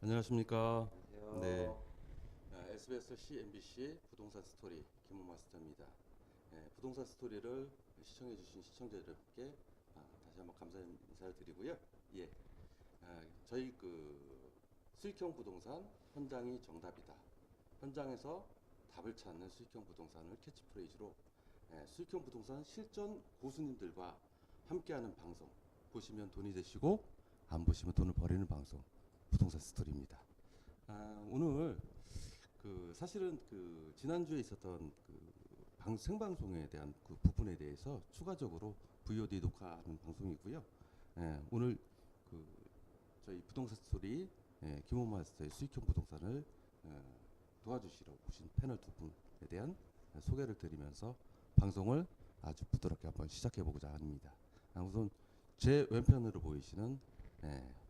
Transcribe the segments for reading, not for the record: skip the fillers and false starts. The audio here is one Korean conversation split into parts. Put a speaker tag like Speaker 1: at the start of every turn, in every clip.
Speaker 1: 안녕하십니까.
Speaker 2: 안녕하세요.
Speaker 1: 네, SBS CNBC 부동산 스토리 김호 마스터입니다. 부동산 스토리를 시청해주신 시청자 여러분께 다시 한번 감사 인사를 드리고요. 예, 저희 수익형 부동산 현장이 정답이다. 현장에서 답을 찾는 수익형 부동산을 캐치프레이즈로 수익형 부동산 실전 고수님들과 함께하는 방송. 보시면 돈이 되시고 안 보시면 돈을 버리는 방송. 부동산 스토리입니다. 오늘 사실은 지난주에 있었던 생방송에 대한 그 부분에 대해서 추가적으로 VOD 녹화하는 방송이고요. 오늘 그 저희 부동산 스토리 김호 마스터의 수익형 부동산을 도와주시러 오신 패널 두 분에 대한 소개를 드리면서 방송을 아주 부드럽게 한번 시작해 보고자 합니다. 우선 제 왼편으로 보이시는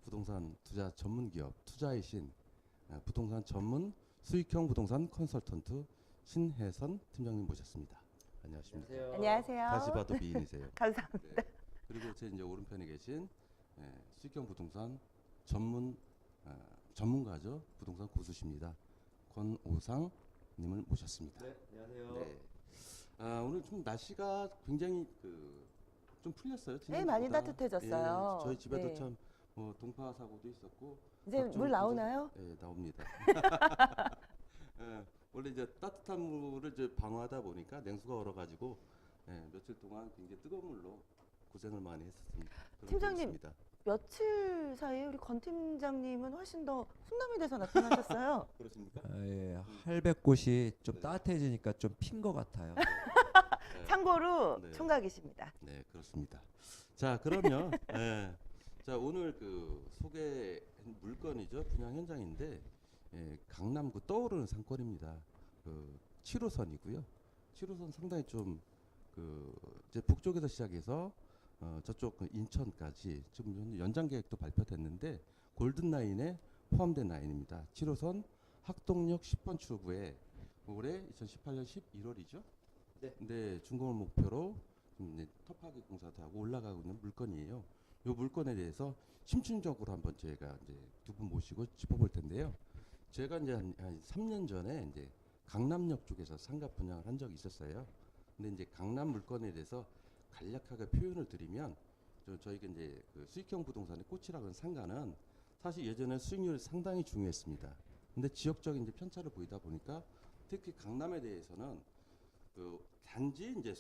Speaker 1: 부동산 투자 전문 기업 투자의 신 부동산 전문 수익형 부동산 컨설턴트 신혜선 팀장님 모셨습니다. 안녕하십니까?
Speaker 2: 안녕하세요.
Speaker 3: 안녕하세요.
Speaker 1: 다시 봐도 미인이세요.
Speaker 3: 감사합니다.
Speaker 1: 네. 그리고 제 이제 오른편에 계신 수익형 부동산 전문가죠. 부동산 고수십니다. 권오상 님을 모셨습니다.
Speaker 2: 네, 안녕하세요.
Speaker 1: 네. 오늘 좀 날씨가 굉장히 좀 풀렸어요.
Speaker 3: 네, 많이
Speaker 1: 지난주보다.
Speaker 3: 따뜻해졌어요.
Speaker 1: 저희 집에도
Speaker 3: 네.
Speaker 1: 참 동파 사고도 있었고
Speaker 3: 이제
Speaker 1: 각종
Speaker 3: 물 나오나요?
Speaker 1: 네, 나옵니다. 원래 이제 따뜻한 물을 이제 방어하다 보니까 냉수가 얼어가지고 며칠 동안 굉장히 뜨거운 물로 고생을 많이 했었습니다.
Speaker 3: 팀장님, 며칠 사이에 우리 권 팀장님은 훨씬 더 훈남이 돼서 나타나셨어요.
Speaker 1: 그렇습니까?
Speaker 2: 예, 할배꽃이 좀
Speaker 1: 네.
Speaker 2: 따뜻해지니까 좀 핀 것 같아요.
Speaker 3: 참고로
Speaker 1: 네.
Speaker 3: 총각이십니다.
Speaker 1: 네, 그렇습니다. 자, 그러면 자 오늘 소개한 물건이죠. 분양 현장인데 강남구 떠오르는 상권입니다. 7호선이고요. 7호선 상당히 좀 이제 북쪽에서 시작해서 저쪽 인천까지 지금 현재 연장 계획도 발표됐는데 골든 라인에 포함된 라인입니다. 7호선 학동역 10번 출구에 올해 2018년 11월이죠. 네, 준공을 목표로 이제 터프하게 공사도 하고 올라가고 있는 물건이에요. 이 물건에 대해서 심층적으로 한번 제가 이제 두 분 모시고 짚어볼 텐데요. 제가 이제 한 3년 전에 이제 강남역 쪽에서 상가 분양을 한 적이 있었어요. 근데 이제 강남 물건에 대해서 간략하게 표현을 드리면 저희가 이제 수익형 부동산의 꽃이라고 하는 상가는 사실 예전에 수익률이 상당히 중요했습니다. 근데 지역적인 이제 편차를 보이다 보니까 특히 강남에 대해서는 단지 이제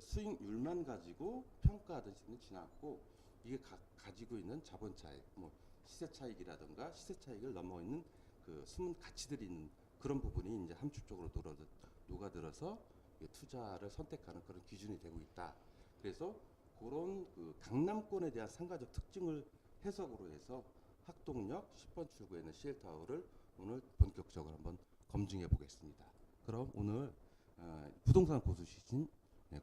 Speaker 1: 수익률만 가지고 평가하던 시대는 지났고 이게 가지고 있는 자본 차익, 뭐 시세 차익이라든가 시세 차익을 넘어 있는 숨은 가치들이 있는 그런 부분이 이제 함축적으로 녹아들어서 투자를 선택하는 그런 기준이 되고 있다. 그래서 그런 강남권에 대한 상가적 특징을 해석으로 해서 학동역 10번 출구에 있는 CL타워를 오늘 본격적으로 한번 검증해 보겠습니다. 그럼 오늘 부동산 고수시신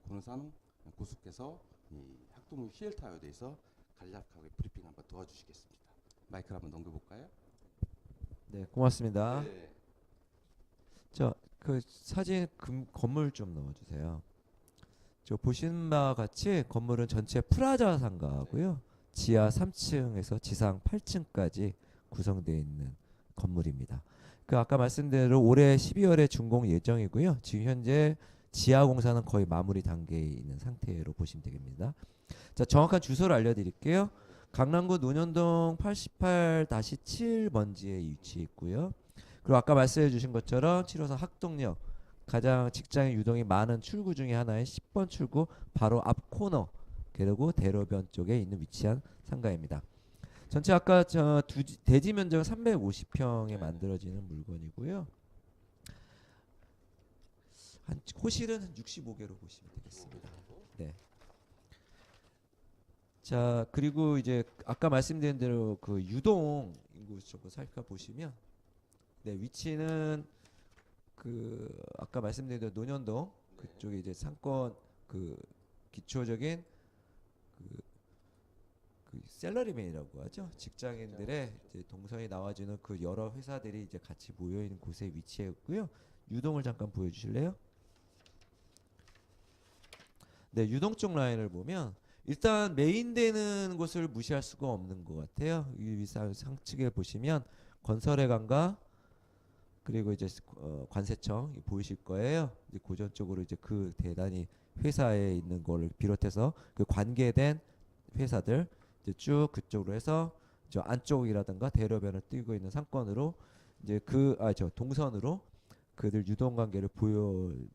Speaker 1: 권오상 고수께서 이 학동역 CL타워에 대해서 간략하게 브리핑 한번 도와주시겠습니다. 마이크를 한번 넘겨볼까요?
Speaker 2: 네, 고맙습니다.
Speaker 1: 네.
Speaker 2: 그 사진 건물 좀 넣어주세요. 저 보시는 바와 같이 건물은 전체 프라자 상가고요. 지하 3층에서 지상 8층까지 구성되어 있는 건물입니다. 아까 말씀드린 대로 올해 12월에 준공 예정이고요. 지금 현재 지하 공사는 거의 마무리 단계에 있는 상태로 보시면 되겠습니다. 자, 정확한 주소를 알려드릴게요. 강남구 논현동 88-7번지에 위치해 있고요. 그리고 아까 말씀해 주신 것처럼 7호선 학동역 가장 직장인 유동이 많은 출구 중에 하나인 10번 출구 바로 앞 코너 그리고 대로변 쪽에 있는 위치한 상가입니다. 전체 아까 대지 면적은 350평에 만들어지는 물건이고요. 호실은 한 65개로 보시면 되겠습니다. 네. 자, 그리고 이제 아까 말씀드린 대로 유동 인구 쪽을 살펴보시면 네, 위치는 아까 말씀드린 대로 논현동 그쪽에 이제 상권 기초적인 셀러리맨이라고 하죠. 직장인들의 이제 동선이 나와주는 여러 회사들이 이제 같이 모여 있는 곳에 위치해 있고요. 유동을 잠깐 보여주실래요? 네, 유동 쪽 라인을 보면 일단 메인되는 곳을 무시할 수가 없는 것 같아요. 이 상측에 보시면 건설의 강가 그리고 이제 관세청 보이실 거예요. 이제 고전 쪽으로 이제 그 대단히 회사에 있는 거를 비롯해서 그 관계된 회사들 이제 쭉 그쪽으로 해서 저 안쪽이라든가 대로변을 띄고 있는 상권으로 이제 저 동선으로 그들 유동 관계를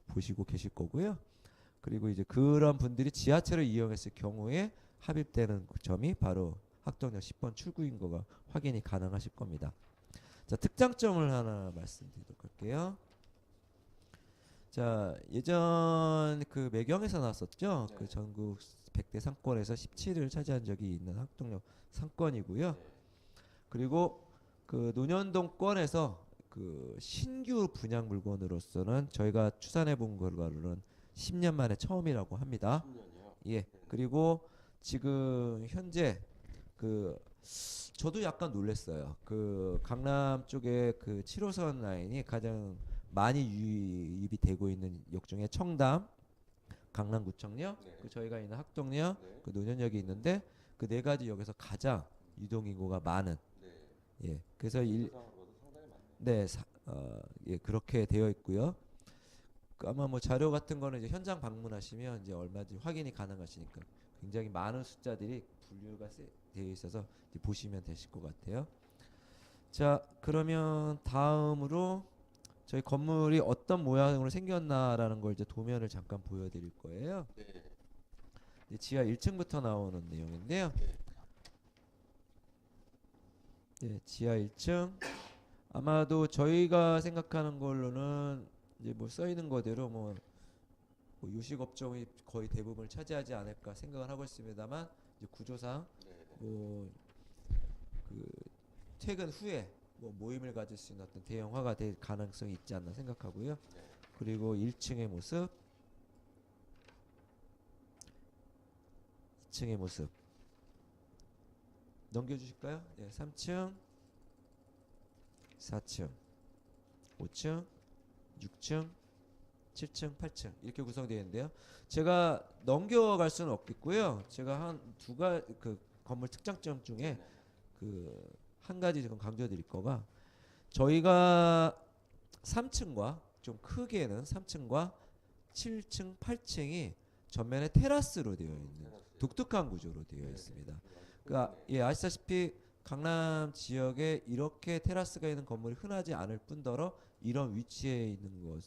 Speaker 2: 보시고 계실 거고요. 그리고 이제 그런 분들이 지하철을 이용했을 경우에 합입되는 점이 바로 학동역 10번 출구인 거가 확인이 가능하실 겁니다. 자, 특장점을 하나 말씀드리도록 할게요. 자, 예전 그 매경에서 나왔었죠.
Speaker 1: 네.
Speaker 2: 그 전국 100대 상권에서 17위를 차지한 적이 있는 학동역 상권이고요. 그리고 그 논현동권에서 그 신규 분양 물건으로서는 저희가 추산해 본 결과로는 10년 만에 처음이라고 합니다.
Speaker 1: 10년이요.
Speaker 2: 예. 그리고 지금 현재 그 저도 약간 놀랐어요. 그 강남 쪽에 그 7호선 라인이 가장 많이 유입이 되고 있는 역 중에 청담, 강남구청역,
Speaker 1: 네.
Speaker 2: 그 저희가 있는 학동역,
Speaker 1: 네.
Speaker 2: 그 논현역이 있는데 그 네 가지 역에서 가장 유동 인구가 많은.
Speaker 1: 네.
Speaker 2: 예. 그래서
Speaker 1: 상으로도 상당히 많네요.
Speaker 2: 네, 예, 그렇게 되어 있고요. 그 아마 뭐 자료 같은 거는 이제 현장 방문하시면 이제 얼마든지 확인이 가능하시니까 굉장히 많은 숫자들이 분류가 되어 있어서 이제 보시면 되실 것 같아요. 자, 그러면 다음으로 저희 건물이 어떤 모양으로 생겼나라는 걸 이제 도면을 잠깐 보여드릴 거예요.
Speaker 1: 네.
Speaker 2: 이제 지하 1층부터 나오는 내용인데요. 네, 지하 1층. 아마도 저희가 생각하는 걸로는 이제 뭐 써 있는 거대로 뭐 요식 업종이 거의 대부분을 차지하지 않을까 생각을 하고 있습니다만 이제 구조상 뭐 그 퇴근 후에 뭐 모임을 가질 수 있는 어떤 대형화가 될 가능성이 있지 않나 생각하고요. 그리고 1층의 모습, 2층의 모습 넘겨주실까요? 네, 3층, 4층, 5층, 6층, 7층, 8층 이렇게 구성되어 있는데요. 제가 넘겨갈 수는 없겠고요. 제가 한 그 건물 특장점 중에 그 한 가지 좀 강조드릴 거가 저희가 3층과 좀 크게는 3층과 7층, 8층이 전면에 테라스로 되어 있는 독특한 구조로 되어 있습니다. 그러니까 예, 아시다시피 강남 지역에 이렇게 테라스가 있는 건물이 흔하지 않을 뿐더러 이런 위치에 있는 것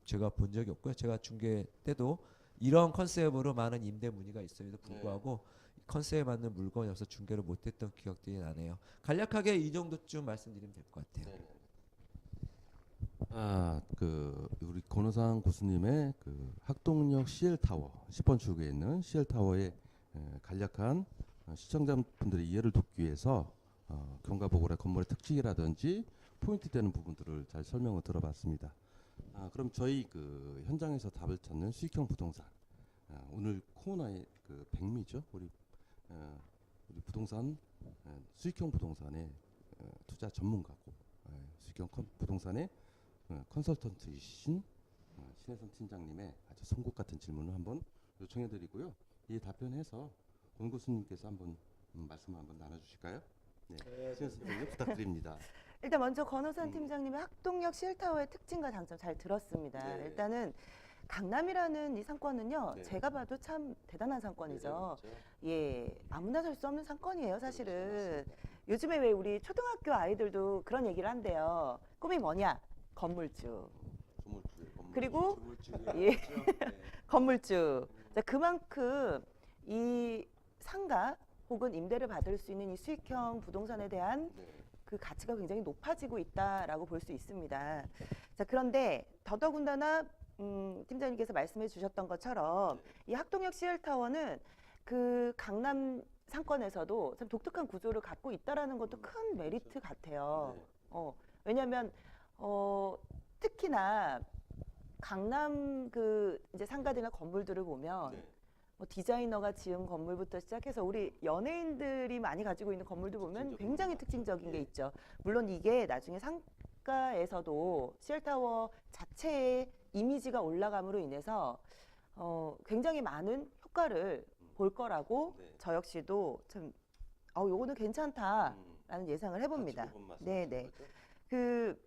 Speaker 2: 제가 본 적이 없고요. 제가 중개 때도 이런 컨셉으로 많은 임대 문의가 있음에도 불구하고 컨셉에 맞는 물건이 없어 중개를 못했던 기억들이 나네요. 간략하게 이 정도쯤 말씀드리면 될 것 같아요.
Speaker 1: 그 우리 권호상 교수님의 그 학동역 CL 타워 10번 출구에 있는 CL 타워의 간략한 시청자분들의 이해를 돕기 위해서 경가보고라 건물의 특징이라든지 포인트 되는 부분들을 잘 설명을 들어봤습니다. 그럼 저희 그 현장에서 답을 찾는 수익형 부동산 오늘 코너의 그 백미죠. 우리 부동산 수익형 부동산의 투자 전문가고 수익형 부동산의 컨설턴트이신 신혜선 팀장님의 아주 송곳 같은 질문을 한번 요청해드리고요. 이 답변해서 권 교수님께서 한번 말씀을 한번 나눠주실까요? 네, 신혜선 팀장님 부탁드립니다.
Speaker 3: 일단 먼저 권호산 팀장님의 학동역 CL타워의 특징과 장점 잘 들었습니다.
Speaker 1: 네.
Speaker 3: 일단은 강남이라는 이 상권은요,
Speaker 1: 네.
Speaker 3: 제가 봐도 참 대단한 상권이죠.
Speaker 1: 네,
Speaker 3: 예, 아무나 살 수 없는 상권이에요, 사실은. 요즘에 왜 우리 초등학교 아이들도 그런 얘기를 한대요. 꿈이 뭐냐? 건물주. 그리고 예, 건물주. 자, 그만큼 이 상가 혹은 임대를 받을 수 있는 이 수익형 부동산에 대한 그 가치가 굉장히 높아지고 있다라고 볼 수 있습니다. 자, 그런데 더더군다나 팀장님께서 말씀해 주셨던 것처럼 이 학동역 CL타워는 그 강남 상권에서도 참 독특한 구조를 갖고 있다라는 것도 큰 메리트 같아요. 왜냐하면 특히나 강남 그 이제 상가들이나 건물들을 보면 뭐 디자이너가 지은 건물부터 시작해서 우리 연예인들이 많이 가지고 있는 건물들 보면 굉장히 특징적인 게 있죠. 물론 이게 나중에 상가에서도 CL타워 자체의 이미지가 올라감으로 인해서 굉장히 많은 효과를 볼 거라고
Speaker 1: 네.
Speaker 3: 저 역시도 참 요거는 괜찮다라는 예상을 해봅니다. 네, 네. 그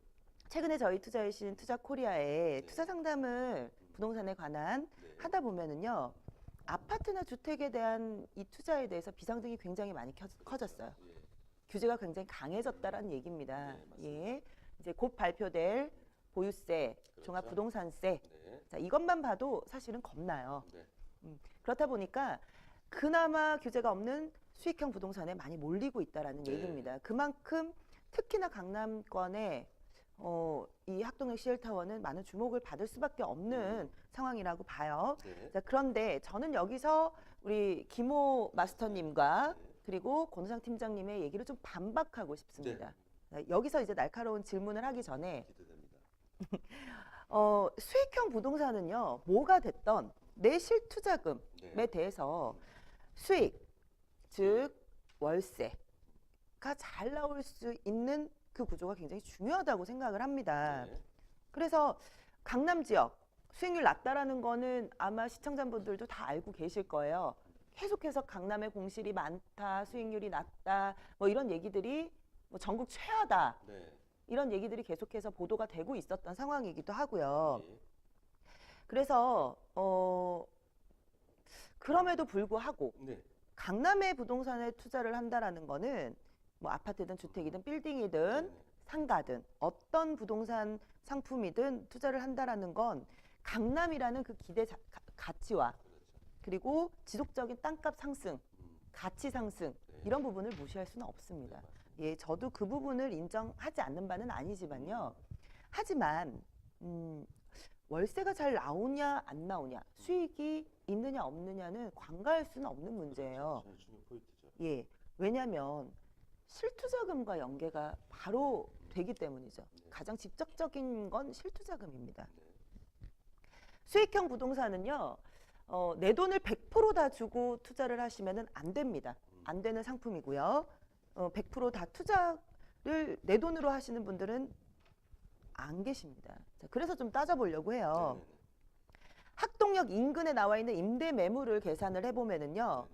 Speaker 3: 최근에 저희 투자이신 투자코리아에
Speaker 1: 네.
Speaker 3: 투자 상담을 부동산에 관한
Speaker 1: 네.
Speaker 3: 하다 보면은요. 아파트나 주택에 대한 이 투자에 대해서 비상등이 굉장히 많이 커졌어요.
Speaker 1: 예.
Speaker 3: 규제가 굉장히 강해졌다라는 얘기입니다.
Speaker 1: 네, 맞습니다.
Speaker 3: 예. 이제 곧 발표될 보유세,
Speaker 1: 그렇죠.
Speaker 3: 종합부동산세.
Speaker 1: 네.
Speaker 3: 자, 이것만 봐도 사실은 겁나요.
Speaker 1: 네.
Speaker 3: 그렇다 보니까 그나마 규제가 없는 수익형 부동산에 많이 몰리고 있다라는
Speaker 1: 네.
Speaker 3: 얘기입니다. 그만큼 특히나 강남권에 이 학동역 CL타워는 많은 주목을 받을 수밖에 없는 상황이라고 봐요.
Speaker 1: 네.
Speaker 3: 자, 그런데 저는 여기서 우리 김호 마스터님과 그리고 권우상 팀장님의 얘기를 좀 반박하고 싶습니다. 자, 여기서 이제 날카로운 질문을 하기 전에
Speaker 1: 기대됩니다.
Speaker 3: 수익형 부동산은요, 뭐가 됐던 내 실투자금에
Speaker 1: 네.
Speaker 3: 대해서 수익, 즉 월세가 잘 나올 수 있는 그 구조가 굉장히 중요하다고 생각을 합니다.
Speaker 1: 네.
Speaker 3: 그래서 강남 지역 수익률 낮다라는 거는 아마 시청자분들도 다 알고 계실 거예요. 계속해서 강남에 공실이 많다, 수익률이 낮다, 뭐 이런 얘기들이 뭐 전국 최하다.
Speaker 1: 네.
Speaker 3: 이런 얘기들이 계속해서 보도가 되고 있었던 상황이기도 하고요.
Speaker 1: 예.
Speaker 3: 그래서 그럼에도 불구하고
Speaker 1: 네.
Speaker 3: 강남의 부동산에 투자를 한다라는 거는 뭐 아파트든 주택이든 빌딩이든
Speaker 1: 네.
Speaker 3: 상가든 어떤 부동산 상품이든 투자를 한다라는 건 강남이라는 그 가치와
Speaker 1: 그렇죠.
Speaker 3: 그리고 지속적인 땅값 상승, 가치 상승
Speaker 1: 네.
Speaker 3: 이런 부분을 무시할 수는 없습니다. 예, 저도 그 부분을 인정하지 않는 바는 아니지만요. 하지만 월세가 잘 나오냐 안 나오냐, 수익이 있느냐 없느냐는 관가할 수는 없는 문제예요.
Speaker 1: 그렇죠. 중요 포인트죠.
Speaker 3: 예, 왜냐하면 실투자금과 연계가 바로 되기 때문이죠.
Speaker 1: 네.
Speaker 3: 가장 직접적인 건 실투자금입니다.
Speaker 1: 네.
Speaker 3: 수익형 부동산은요, 내 돈을 100%다 주고 투자를 하시면은 안 됩니다. 안 되는 상품이고요. 100%다 투자를 내 돈으로 하시는 분들은 안 계십니다. 자, 그래서 좀 따져보려고 해요.
Speaker 1: 네. 네.
Speaker 3: 학동역 인근에 나와 있는 임대 매물을 계산을 해보면은요,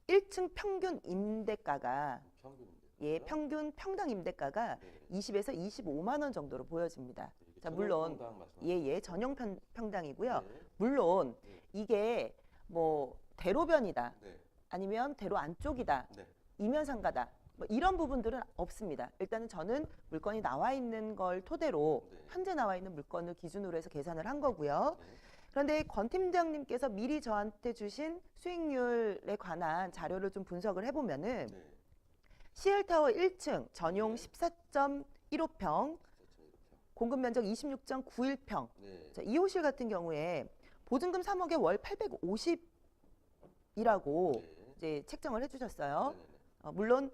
Speaker 3: 1층 평균 임대가가
Speaker 1: 평균인데.
Speaker 3: 예, 평균 평당 임대가가
Speaker 1: 네.
Speaker 3: 20에서 25만 원 정도로 보여집니다.
Speaker 1: 이게
Speaker 3: 자,
Speaker 1: 전용
Speaker 3: 물론
Speaker 1: 평당 말씀하시는
Speaker 3: 예, 전용 평당이고요.
Speaker 1: 네.
Speaker 3: 물론
Speaker 1: 네.
Speaker 3: 이게 뭐 대로변이다,
Speaker 1: 네.
Speaker 3: 아니면 대로 안쪽이다,
Speaker 1: 네.
Speaker 3: 이면상가다, 뭐 이런 부분들은 없습니다. 일단은 저는 물건이 나와 있는 걸 토대로
Speaker 1: 네.
Speaker 3: 현재 나와 있는 물건을 기준으로 해서 계산을 한 거고요.
Speaker 1: 네.
Speaker 3: 그런데 권 팀장님께서 미리 저한테 주신 수익률에 관한 자료를 좀 분석을 해보면은
Speaker 1: 네.
Speaker 3: CL타워 1층 전용
Speaker 1: 네.
Speaker 3: 14.15평,
Speaker 1: 그렇죠. 이렇게.
Speaker 3: 공급 면적 26.91평.
Speaker 1: 네.
Speaker 3: 자, 2호실 같은 경우에 보증금 3억에 월 850이라고
Speaker 1: 네.
Speaker 3: 이제 책정을 해주셨어요.
Speaker 1: 네. 네.
Speaker 3: 물론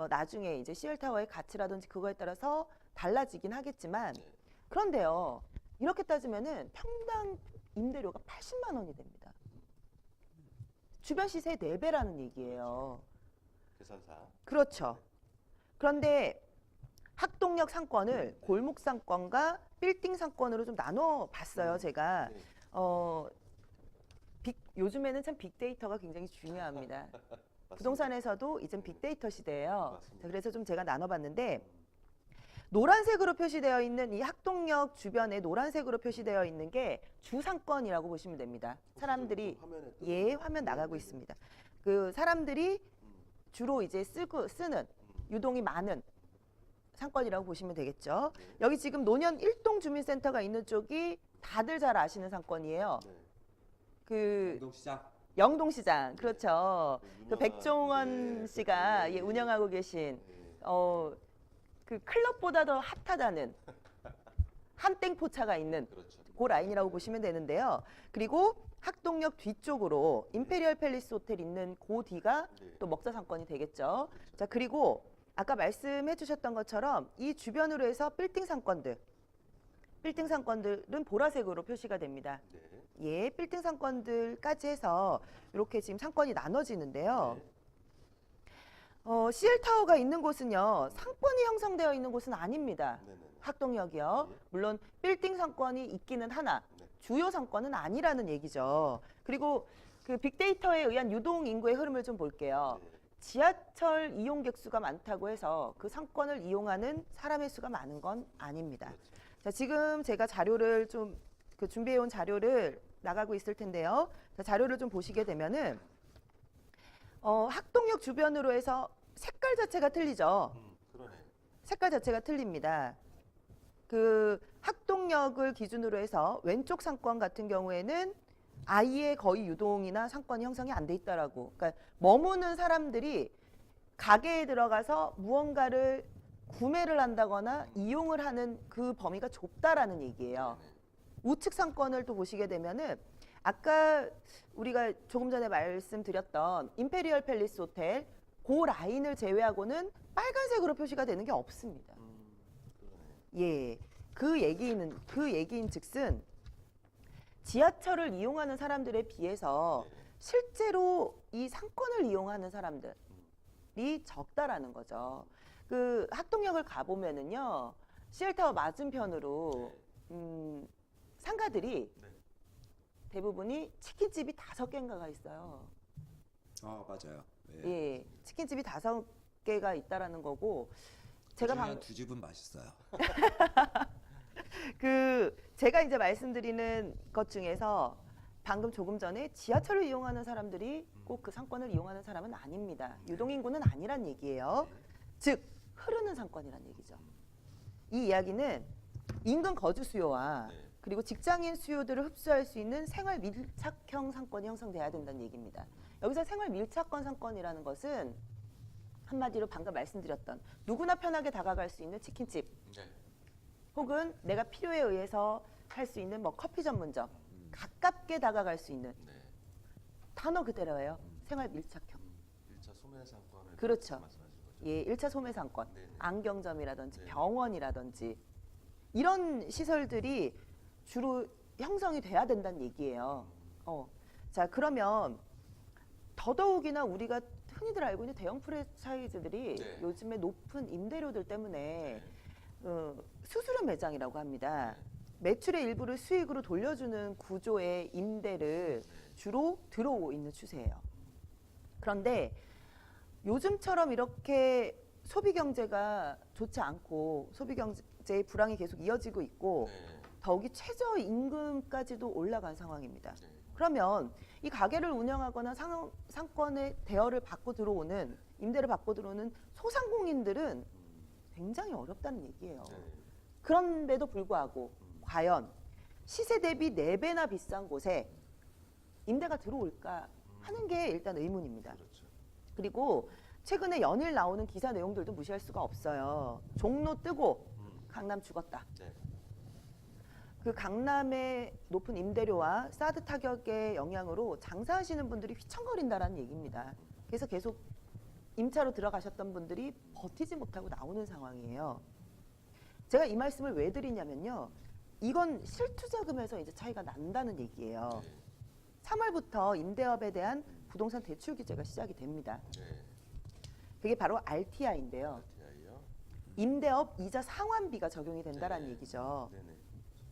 Speaker 3: 나중에 이제 CL타워의 가치라든지 그거에 따라서 달라지긴 하겠지만,
Speaker 1: 네.
Speaker 3: 그런데요, 이렇게 따지면은 평당 임대료가 80만 원이 됩니다. 주변 시세의 4배라는 얘기예요.
Speaker 1: 계산사.
Speaker 3: 그렇죠. 그런데 학동역 상권을 골목 상권과 빌딩 상권으로 좀 나눠 봤어요, 제가.
Speaker 1: 네.
Speaker 3: 요즘에는 참 빅데이터가 굉장히 중요합니다. 부동산에서도 이젠 빅데이터 시대예요.
Speaker 1: 맞습니다.
Speaker 3: 자, 그래서 좀 제가 나눠봤는데, 노란색으로 표시되어 있는 이 학동역 주변에 노란색으로 표시되어 있는 게 주상권이라고 보시면 됩니다. 사람들이 예, 화면 나가고 있습니다. 그 사람들이 주로 이제 쓰는 유동이 많은 상권이라고 보시면 되겠죠.
Speaker 1: 네.
Speaker 3: 여기 지금 노년 1동 주민센터가 있는 쪽이 다들 잘 아시는 상권이에요.
Speaker 1: 네.
Speaker 3: 그
Speaker 2: 운동시장.
Speaker 3: 영동시장, 그렇죠. 그
Speaker 1: 유명한-
Speaker 3: 백종원
Speaker 1: 네,
Speaker 3: 씨가
Speaker 1: 네.
Speaker 3: 예, 운영하고 계신
Speaker 1: 네.
Speaker 3: 그 클럽보다 더 핫하다는 한땡포차가 있는
Speaker 1: 그렇죠.
Speaker 3: 그 라인이라고 보시면 되는데요. 그리고 학동역 뒤쪽으로 임페리얼 팰리스 호텔 있는 그 뒤가
Speaker 1: 네.
Speaker 3: 또 먹자 상권이 되겠죠. 자, 그리고 아까 말씀해 주셨던 것처럼 이 주변으로 해서 빌딩 상권들은 보라색으로 표시가 됩니다.
Speaker 1: 네.
Speaker 3: 예, 빌딩 상권들까지 해서 이렇게 지금 상권이 나눠지는데요.
Speaker 1: 네.
Speaker 3: CL타워가 있는 곳은요, 상권이 형성되어 있는 곳은 아닙니다.
Speaker 1: 네. 네.
Speaker 3: 학동역이요.
Speaker 1: 네.
Speaker 3: 물론 빌딩 상권이 있기는 하나
Speaker 1: 네.
Speaker 3: 주요 상권은 아니라는 얘기죠. 그리고 그 빅데이터에 의한 유동 인구의 흐름을 좀 볼게요.
Speaker 1: 네.
Speaker 3: 지하철 이용객 수가 많다고 해서 그 상권을 이용하는 사람의 수가 많은 건 아닙니다.
Speaker 1: 그렇죠.
Speaker 3: 자, 지금 제가 자료를 좀 그 준비해온 자료를 나가고 있을 텐데요. 자, 자료를 좀 보시게 되면은 학동역 주변으로 해서 색깔 자체가 틀리죠.
Speaker 1: 그러네.
Speaker 3: 색깔 자체가 틀립니다. 그 학동역을 기준으로 해서 왼쪽 상권 같은 경우에는 아예 거의 유동이나 상권이 형성이 안 돼 있다라고. 그러니까 머무는 사람들이 가게에 들어가서 무언가를 구매를 한다거나 이용을 하는 그 범위가 좁다라는 얘기예요.
Speaker 1: 네.
Speaker 3: 우측 상권을 또 보시게 되면은 아까 우리가 조금 전에 말씀드렸던 임페리얼 팰리스 호텔 그 라인을 제외하고는 빨간색으로 표시가 되는 게 없습니다.
Speaker 1: 그러네.
Speaker 3: 예. 그 얘기인즉슨 지하철을 이용하는 사람들에 비해서
Speaker 1: 네.
Speaker 3: 실제로 이 상권을 이용하는 사람들이 적다라는 거죠. 그 학동역을 가보면은요, CL타워 맞은편으로 상가들이
Speaker 1: 네.
Speaker 3: 대부분이 치킨집이 5개인가가 있어요.
Speaker 2: 아 맞아요. 네.
Speaker 3: 예, 치킨집이 5개가 있다라는 거고, 제가
Speaker 2: 그중에 두 집은 맛있어요.
Speaker 3: 제가 이제 말씀드리는 것 중에서 방금 조금 전에 지하철을 이용하는 사람들이 꼭 그 상권을 이용하는 사람은 아닙니다. 유동인구는 아니란 얘기예요. 즉 흐르는 상권이란 얘기죠. 이 이야기는 인근 거주 수요와
Speaker 1: 네.
Speaker 3: 그리고 직장인 수요들을 흡수할 수 있는 생활 밀착형 상권이 형성돼야 된다는 얘기입니다. 여기서 생활 밀착형 상권이라는 것은 한마디로 방금 말씀드렸던 누구나 편하게 다가갈 수 있는 치킨집,
Speaker 1: 네.
Speaker 3: 혹은 내가 필요에 의해서 할 수 있는 뭐 커피 전문점, 가깝게 다가갈 수 있는
Speaker 1: 네.
Speaker 3: 단어 그대로예요. 생활 밀착형.
Speaker 1: 1차 소매 상권을
Speaker 3: 그렇죠.
Speaker 1: 말씀하신 거죠.
Speaker 3: 예, 1차 소매 상권,
Speaker 1: 네네.
Speaker 3: 안경점이라든지
Speaker 1: 네네.
Speaker 3: 병원이라든지 이런 시설들이 주로 형성이 돼야 된다는 얘기예요. 자, 그러면 더더욱이나 우리가 흔히들 알고 있는 대형 프랜차이즈들이
Speaker 1: 네.
Speaker 3: 요즘에 높은 임대료들 때문에
Speaker 1: 네.
Speaker 3: 수수료 매장이라고 합니다. 매출의 일부를 수익으로 돌려주는 구조의 임대를 주로 들어오고 있는 추세예요. 그런데 요즘처럼 이렇게 소비 경제가 좋지 않고 소비 경제의 불황이 계속 이어지고 있고
Speaker 1: 네.
Speaker 3: 더욱이 최저 임금까지도 올라간 상황입니다.
Speaker 1: 네.
Speaker 3: 그러면 이 가게를 운영하거나 상권의 대여를 받고 들어오는 임대를 받고 들어오는 소상공인들은 굉장히 어렵다는 얘기예요.
Speaker 1: 네.
Speaker 3: 그런데도 불구하고 과연 시세 대비 4배나 비싼 곳에 임대가 들어올까 하는 게 일단 의문입니다.
Speaker 1: 그렇죠.
Speaker 3: 그리고 최근에 연일 나오는 기사 내용들도 무시할 수가 없어요. 종로 뜨고 강남 죽었다.
Speaker 1: 네.
Speaker 3: 그 강남의 높은 임대료와 사드 타격의 영향으로 장사하시는 분들이 휘청거린다라는 얘기입니다. 그래서 계속 임차로 들어가셨던 분들이 버티지 못하고 나오는 상황이에요. 제가 이 말씀을 왜 드리냐면요. 이건 실투자금에서 이제 차이가 난다는 얘기예요.
Speaker 1: 네.
Speaker 3: 3월부터 임대업에 대한 부동산 대출 규제가 시작이 됩니다.
Speaker 1: 네.
Speaker 3: 그게 바로 RTI인데요.
Speaker 1: RTI요?
Speaker 3: 임대업 이자 상환비가 적용이 된다는
Speaker 1: 네.
Speaker 3: 얘기죠.
Speaker 1: 네네.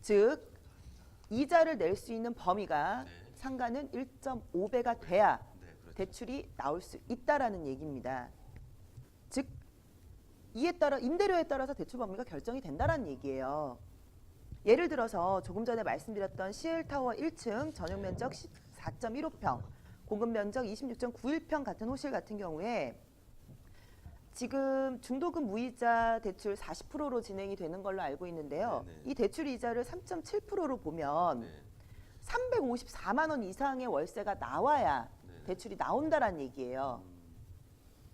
Speaker 3: 즉 이자를 낼 수 있는 범위가
Speaker 1: 네.
Speaker 3: 상가는 1.5배가 돼야
Speaker 1: 네, 그렇죠.
Speaker 3: 대출이 나올 수 있다라는 얘기입니다. 즉 이에 따라 임대료에 따라서 대출 범위가 결정이 된다라는 얘기예요. 예를 들어서 조금 전에 말씀드렸던 CL타워 1층 전용 면적 14.15평, 공급 면적 26.91평 같은 호실 같은 경우에 지금 중도금 무이자 대출 40%로 진행이 되는 걸로 알고 있는데요.
Speaker 1: 네네.
Speaker 3: 이 대출 이자를 3.7%로 보면
Speaker 1: 네.
Speaker 3: 354만 원 이상의 월세가 나와야
Speaker 1: 네.
Speaker 3: 대출이 나온다라는 얘기예요.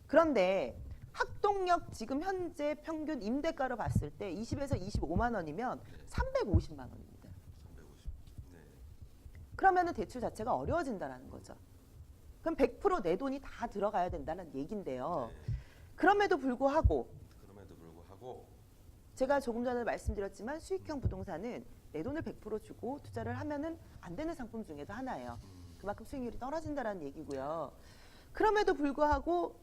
Speaker 3: 그런데 학동역 지금 현재 평균 임대가로 봤을 때 20에서 25만 원이면 350만 원입니다.
Speaker 1: 350. 네.
Speaker 3: 그러면은 대출 자체가 어려워진다라는 거죠. 그럼 100% 내 돈이 다 들어가야 된다는 얘긴데요.
Speaker 1: 네.
Speaker 3: 그럼에도 불구하고 제가 조금 전에 말씀드렸지만 수익형 부동산은 내 돈을 100% 주고 투자를 하면은 안 되는 상품 중에도 하나예요. 그만큼 수익률이 떨어진다라는 얘기고요. 그럼에도 불구하고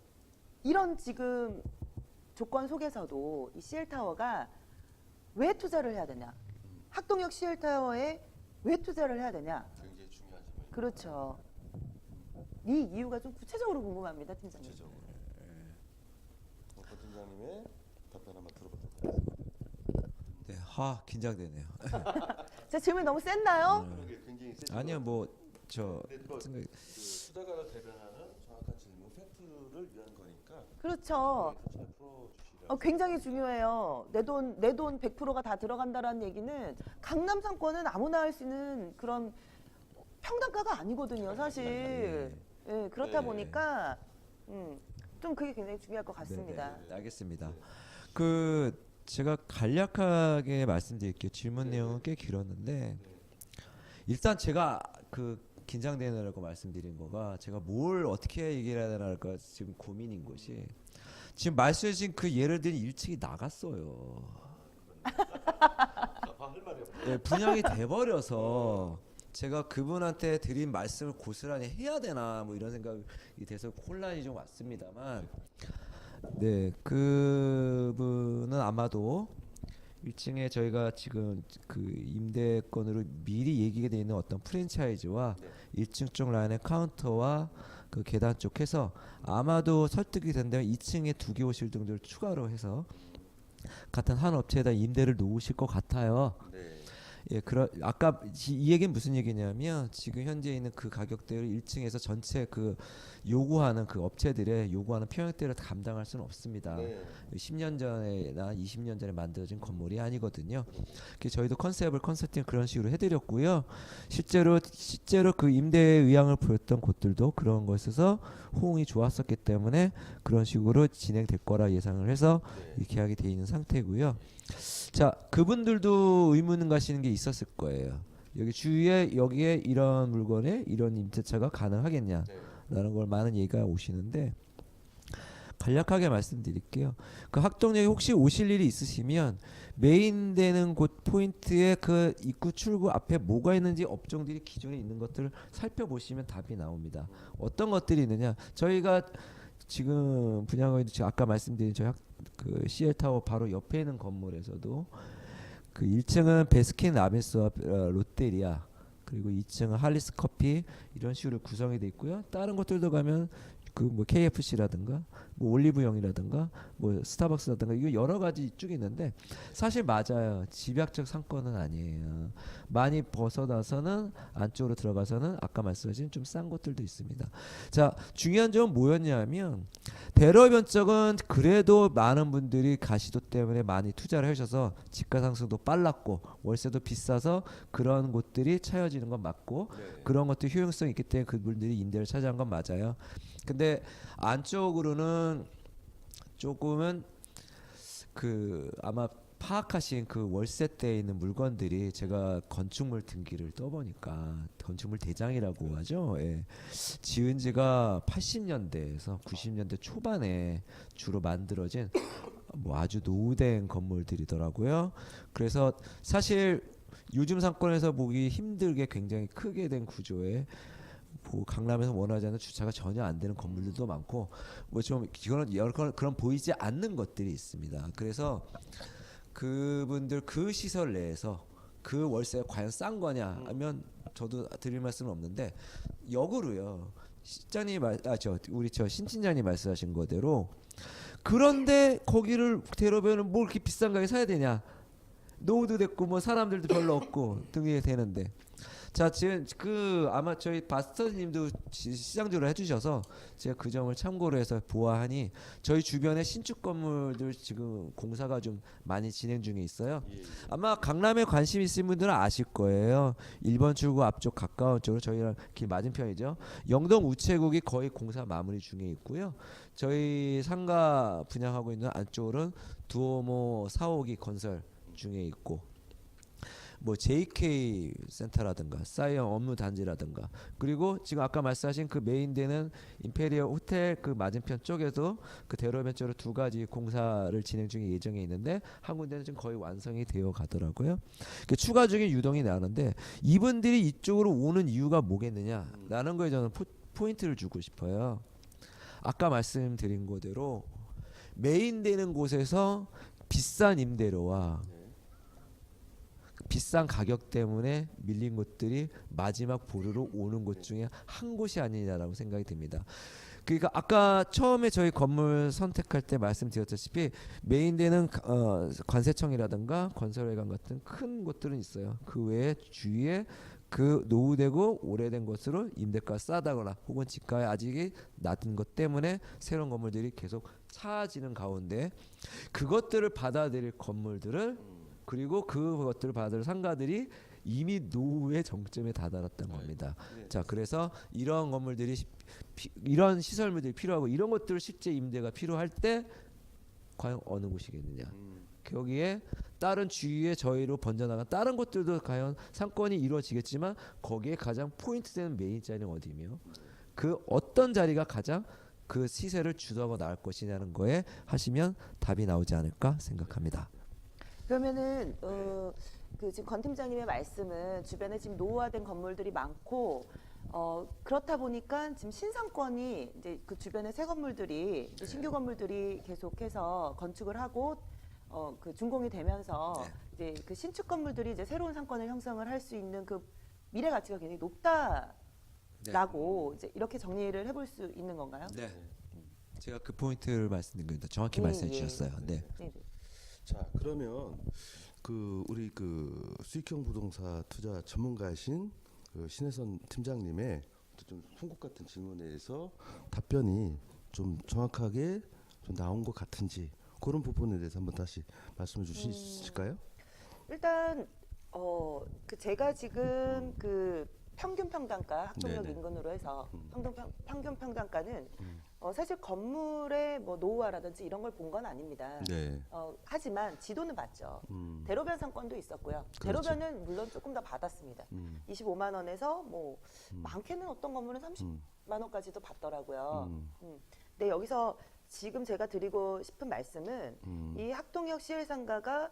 Speaker 3: 이런 지금 조건 속에서도 이 CL타워가 왜 투자를 해야 되냐? 학동역 CL타워에 왜 투자를 해야 되냐?
Speaker 1: 굉장히 중요한 점이에요.
Speaker 3: 그렇죠. 이 이유가 좀 구체적으로 궁금합니다, 팀장님.
Speaker 1: 구체적으로. 박 팀장님의 답변 한번 들어보도록 하겠습니다.
Speaker 2: 네, 긴장되네요.
Speaker 3: 제 질문이 너무 셌나요?
Speaker 1: 그러게 굉장히 세죠.
Speaker 2: 아니요, 뭐저
Speaker 1: 근데 또 투자가를 대변하는 정확한 질문, 팩트를 위한 거니까.
Speaker 3: 그렇죠.
Speaker 1: 잘 풀어주시라.
Speaker 3: 굉장히 중요해요. 내 돈 100%가 다 들어간다라는 얘기는 강남 상권은 아무나 할 수 있는 그런 평단가가 아니거든요, 사실. 예, 그렇다
Speaker 1: 네.
Speaker 3: 보니까 좀 그게 굉장히 중요할 것 같습니다.
Speaker 2: 네, 알겠습니다. 제가 간략하게 말씀드릴게요. 질문 내용은 꽤 길었는데 일단 제가 긴장되느라고 말씀드린 거가 제가 뭘 어떻게 얘기를 해야 되나가 지금 고민인 것이 지금 말씀해주신 그 예를 들면 1층이 나갔어요.
Speaker 1: 할 말이 없네.
Speaker 2: 네, 분양이 돼버려서 제가 그분한테 드린 말씀을 고스란히 해야 되나 뭐 이런 생각이 돼서 혼란이 좀 왔습니다만 네, 그분은 아마도 1층에 저희가 지금 그 임대권으로 미리 얘기가 되어 있는 어떤 프랜차이즈와 1층 쪽 라인의 카운터와 그 계단 쪽 해서 아마도 설득이 된다면 2층에 2개 호실 정도를 추가로 해서 같은 한 업체에다 임대를 놓으실 것 같아요.
Speaker 1: 네.
Speaker 2: 예, 아까 이 얘기는 무슨 얘기냐면 지금 현재 있는 그 가격대를 1층에서 전체 그 요구하는 그 업체들의 요구하는 평형대를 감당할 수는 없습니다.
Speaker 1: 네.
Speaker 2: 10년 전에나 20년 전에 만들어진 건물이 아니거든요. 그래서 저희도 컨셉을 컨설팅 그런 식으로 해드렸고요. 실제로 그 임대 의향을 보였던 곳들도 그런 것에서 호응이 좋았었기 때문에 그런 식으로 진행될 거라 예상을 해서 이 계약이 돼 있는 상태고요. 자, 그분들도 의문 가시는 게 있었을 거예요. 여기 주위에 여기에 이런 물건에 이런 임대차가 가능하겠냐라는 걸 많은 얘기가 오시는데 간략하게 말씀드릴게요. 그 학동역에 혹시 오실 일이 있으시면 메인 되는 곳 포인트에 그 입구 출구 앞에 뭐가 있는지 업종들이 기존에 있는 것들을 살펴보시면 답이 나옵니다. 어떤 것들이 있느냐? 저희가 지금 분양하고 있는 아까 말씀드린 저희 그 CL 타워 바로 옆에 있는 건물에서도 그 1층은 베스킨 라빈스와 롯데리아 그리고 2층은 할리스 커피 이런 식으로 구성이 돼 있고요. 다른 것들도 가면 그 뭐 KFC라든가 뭐 올리브영이라든가 뭐 스타벅스라든가 이거 여러 가지 쭉 있는데 사실 맞아요. 집약적 상권은 아니에요. 많이 벗어나서는 안쪽으로 들어가서는 아까 말씀하신 좀 싼 곳들도 있습니다. 자, 중요한 점은 뭐였냐면 대로변 쪽은 그래도 많은 분들이 가시도 때문에 많이 투자를 하셔서 집가 상승도 빨랐고 월세도 비싸서 그런 곳들이 차여지는 건 맞고 그런 것도 효용성이 있기 때문에 그분들이 임대를 차지한 건 맞아요. 근데 안쪽으로는 조금은 그 아마 파악하신 그 월세대에 있는 물건들이 제가 건축물 등기를 떠보니까 건축물 대장이라고 하죠. 예. 지은 지가 80년대에서 90년대 초반에 주로 만들어진 뭐 아주 노후된 건물들이더라고요. 그래서 사실 요즘 상권에서 보기 힘들게 굉장히 크게 된 구조의 강남에서 원하지 않는 주차가 전혀 안 되는 건물들도 많고 뭐 좀 그런 보이지 않는 것들이 있습니다. 그래서 그분들 그 시설 내에서 그 월세가 과연 싼 거냐 하면 저도 드릴 말씀은 없는데 역으로요. 우리 신팀장님 말씀하신 거대로 그런데 거기를 대로변은 뭘 이렇게 비싼 가격에 사야 되냐? 노후도 됐고 뭐 사람들도 별로 없고 등이 되는데 자, 지금 아마 저희 바스터님도 시장조를 해주셔서 제가 그 점을 참고로 해서 보아하니 저희 주변에 신축 건물들 지금 공사가 좀 많이 진행 중에 있어요. 아마 강남에 관심 있으신 분들은 아실 거예요. 1번 출구 앞쪽 가까운 쪽으로 저희랑 길 맞은편이죠. 영동 우체국이 거의 공사 마무리 중에 있고요. 저희 상가 분양하고 있는 안쪽으로는 두오모 4호기 건설 중에 있고 뭐 JK 센터라든가 사이언 업무 단지라든가 그리고 지금 아까 말씀하신 그 메인되는 임페리얼 호텔 그 맞은편 쪽에도 그 대로변 쪽으로 2가지 공사를 진행 중에 예정에 있는데 한 군데는 지금 거의 완성이 되어 가더라고요. 추가적인 유동이 나는데 이분들이 이쪽으로 오는 이유가 뭐겠느냐라는 거에 저는 포인트를 주고 싶어요. 아까 말씀드린 거대로 메인되는 곳에서 비싼 임대료와 비싼 가격 때문에 밀린 곳들이 마지막 보루로 오는 곳 중에 한 곳이 아니냐라고 생각이 듭니다. 그러니까 아까 처음에 저희 건물 선택할 때 말씀드렸다시피 메인되는 관세청이라든가 건설회관 같은 큰 곳들은 있어요. 그 외에 주위에 그 노후되고 오래된 것으로 임대가 싸다거나 혹은 집가에 아직이 낮은 것 때문에 새로운 건물들이 계속 찾아지는 가운데 그것들을 받아들일 건물들을 그리고 그것들을 받아들일 상가들이 이미 노후의 정점에 다다랐던 겁니다. 자, 그래서 이런 건물들이 이런 시설물들이 필요하고 이런 것들을 실제 임대가 필요할 때 과연 어느 곳이겠느냐. 거기에 다른 주위에 저희로 번져나간 다른 곳들도 과연 상권이 이루어지겠지만 거기에 가장 포인트 되는 메인 자리는 어디며 그 어떤 자리가 가장 그 시세를 주도하고 나올 것이냐는 거에 하시면 답이 나오지 않을까 생각합니다.
Speaker 3: 그러면은 그 지금 권 팀장님의 말씀은 주변에 지금 노후화된 건물들이 많고 그렇다 보니까 지금 신상권이 이제 그 주변에 새 건물들이 이제 신규 건물들이 계속해서 건축을 하고 그 준공이 되면서 이제 그 신축 건물들이 이제 새로운 상권을 형성을 할 수 있는 그 미래 가치가 굉장히 높다라고 이제 이렇게 정리를 해볼 수 있는 건가요?
Speaker 2: 네. 제가 그 포인트를 말씀드린 겁니다. 정확히 말씀해 주셨어요. 네.
Speaker 1: 자, 그러면 그 우리 그 수익형 부동산 투자 전문가이신 그 신혜선 팀장님의 좀 송곳 같은 질문에 대해서 답변이 좀 정확하게 좀 나온 것 같은지 그런 부분에 대해서 한번 다시 말씀해 주실 수 있을까요?
Speaker 3: 일단 그 제가 지금 그 평균 평당가 학동역
Speaker 1: 네네.
Speaker 3: 인근으로 해서 평균 평당가는 사실 건물의 뭐 노후화라든지 이런 걸 본 건 아닙니다.
Speaker 1: 네.
Speaker 3: 하지만 지도는 봤죠. 대로변 상권도 있었고요.
Speaker 1: 그렇죠.
Speaker 3: 대로변은 물론 조금 더 받았습니다. 25만 원에서 뭐 많게는 어떤 건물은 30만 원까지도 받더라고요. 근데 여기서 지금 제가 드리고 싶은 말씀은 이 학동역 CL상가가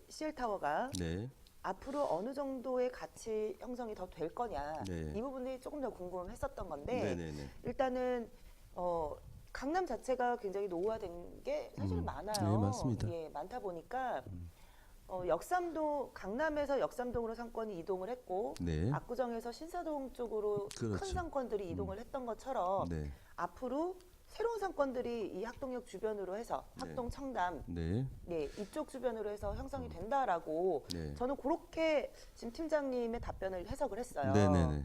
Speaker 3: CL타워가
Speaker 1: 네.
Speaker 3: 앞으로 어느 정도의 가치 형성이 더 될 거냐
Speaker 1: 네.
Speaker 3: 이 부분이 조금 더 궁금했었던 건데
Speaker 1: 네네네.
Speaker 3: 일단은 강남 자체가 굉장히 노후화된 게 사실 많아요.
Speaker 1: 네, 맞습니다.
Speaker 3: 예, 많다 보니까 역삼동 강남에서 역삼동으로 상권이 이동을 했고
Speaker 1: 네.
Speaker 3: 압구정에서 신사동 쪽으로
Speaker 1: 그렇죠.
Speaker 3: 큰 상권들이 이동을 했던 것처럼
Speaker 1: 네.
Speaker 3: 앞으로 새로운 상권들이 이 학동역 주변으로 해서 학동 청담
Speaker 1: 네.
Speaker 3: 예, 이쪽 주변으로 해서 형성이 된다라고
Speaker 1: 네.
Speaker 3: 저는 그렇게 지금 팀장님의 답변을 해석을 했어요.
Speaker 1: 네네네.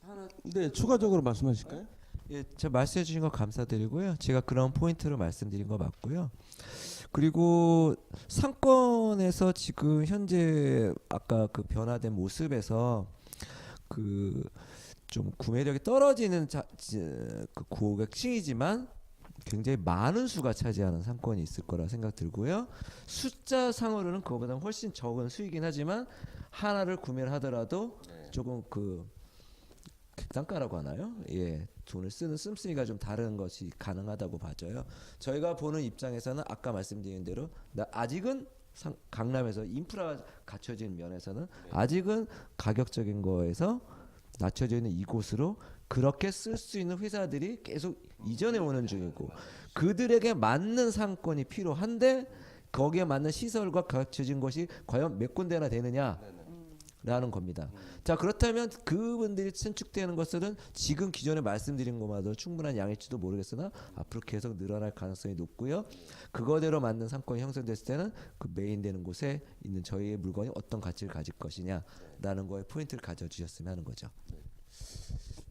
Speaker 2: 하나
Speaker 1: 네, 추가적으로 말씀하실까요?
Speaker 2: 예, 제가 말씀해 주신 거 감사드리고요. 제가 그런 포인트를 말씀드린 거 맞고요. 그리고 상권에서 지금 현재 아까 그 변화된 모습에서 그 좀 구매력이 떨어지는 그 고객층이지만 굉장히 많은 수가 차지하는 상권이 있을 거라 생각 들고요. 숫자상으로는 그거보다 훨씬 적은 수이긴 하지만 하나를 구매를 하더라도 조금 그 객단가라고 하나요? 예, 돈을 쓰는 씀씀이가 좀 다른 것이 가능하다고 봐져요. 저희가 보는 입장에서는 아까 말씀드린 대로 아직은 강남에서 인프라가 갖춰진 면에서는 아직은 가격적인 거에서 낮춰져 있는 이곳으로 그렇게 쓸 수 있는 회사들이 계속 이전해 오는 중이고 그들에게 맞는 상권이 필요한데 거기에 맞는 시설과 갖춰진 것이 과연 몇 군데나 되느냐라는 겁니다. 자, 그렇다면 그분들이 신축되는 것들은 지금 기존에 말씀드린 것만으로 충분한 양일지도 모르겠으나 앞으로 계속 늘어날 가능성이 높고요. 그거대로 맞는 상권이 형성됐을 때는 그 메인되는 곳에 있는 저희의 물건이 어떤 가치를 가질 것이냐라는 거에 포인트를 가져주셨으면 하는 거죠.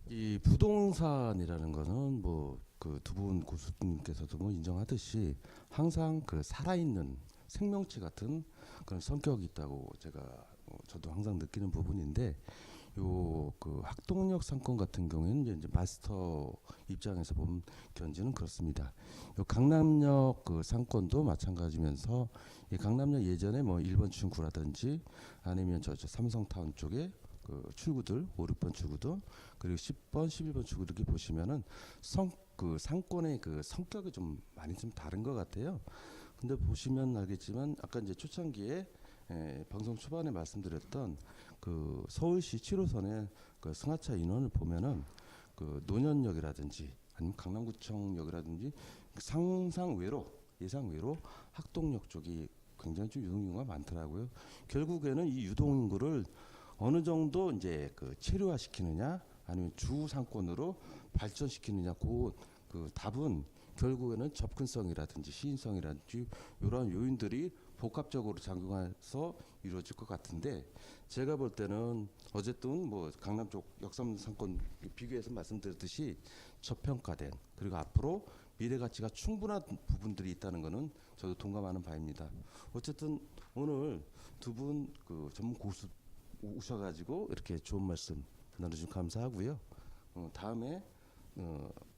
Speaker 1: 이 부동산이라는 거는 뭐 그 두 분 고수님께서도 뭐 인정하듯이 항상 그 살아있는 생명체 같은 그런 성격이 있다고 제가 저도 항상 느끼는 부분인데 요 그 학동역 상권 같은 경우에는 이제 마스터 입장에서 보면 견지는 그렇습니다. 요 강남역 그 상권도 마찬가지면서 이 강남역 예전에 뭐 1번 출구라든지 아니면 저 삼성타운 쪽에 그 출구들 5, 6번 출구들 그리고 10번, 11번 출구 이렇게 보시면은 그 상권의 그 성격이 좀 많이 좀 다른 것 같아요. 근데 보시면 알겠지만 아까 이제 초창기에 방송 초반에 말씀드렸던 그 서울시 7호선의 그 승하차 인원을 보면은 그 노년역이라든지 아니면 강남구청역이라든지 예상 외로 학동역 쪽이 굉장히 좀 유동인구가 많더라고요. 결국에는 이 유동인구를 어느 정도 이제 그 체류화 시키느냐 아니면 주 상권으로 발전시키느냐 그 답은 결국에는 접근성이라든지 시인성이라든지 이러한 요인들이 복합적으로 작용해서 이루어질 것 같은데 제가 볼 때는 어쨌든 뭐 강남 쪽 역삼 상권 비교해서 말씀드렸듯이 저평가된 그리고 앞으로 미래 가치가 충분한 부분들이 있다는 것은 저도 동감하는 바입니다. 어쨌든 오늘 두 분 그 전문 고수 오셔가지고 이렇게 좋은 말씀 나눠주셔서 감사하고요. 다음에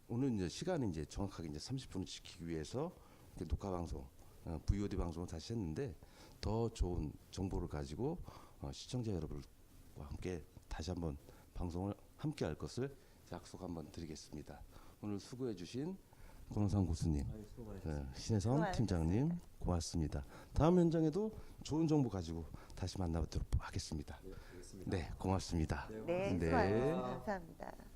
Speaker 1: 오늘 이제 시간이 이제 정확하게 이제 30분을 지키기 위해서 이렇게 녹화 방송, VOD 방송을 다시 했는데 더 좋은 정보를 가지고 시청자 여러분과 함께 다시 한번 방송을 함께 할 것을 약속 한번 드리겠습니다. 오늘 수고해주신 권원상 교수님, 신혜선 팀장님 고맙습니다. 다음 현장에도 좋은 정보 가지고 다시 만나보도록 하겠습니다. 네, 고맙습니다.
Speaker 3: 네, 수고하셨습니다. 감사합니다.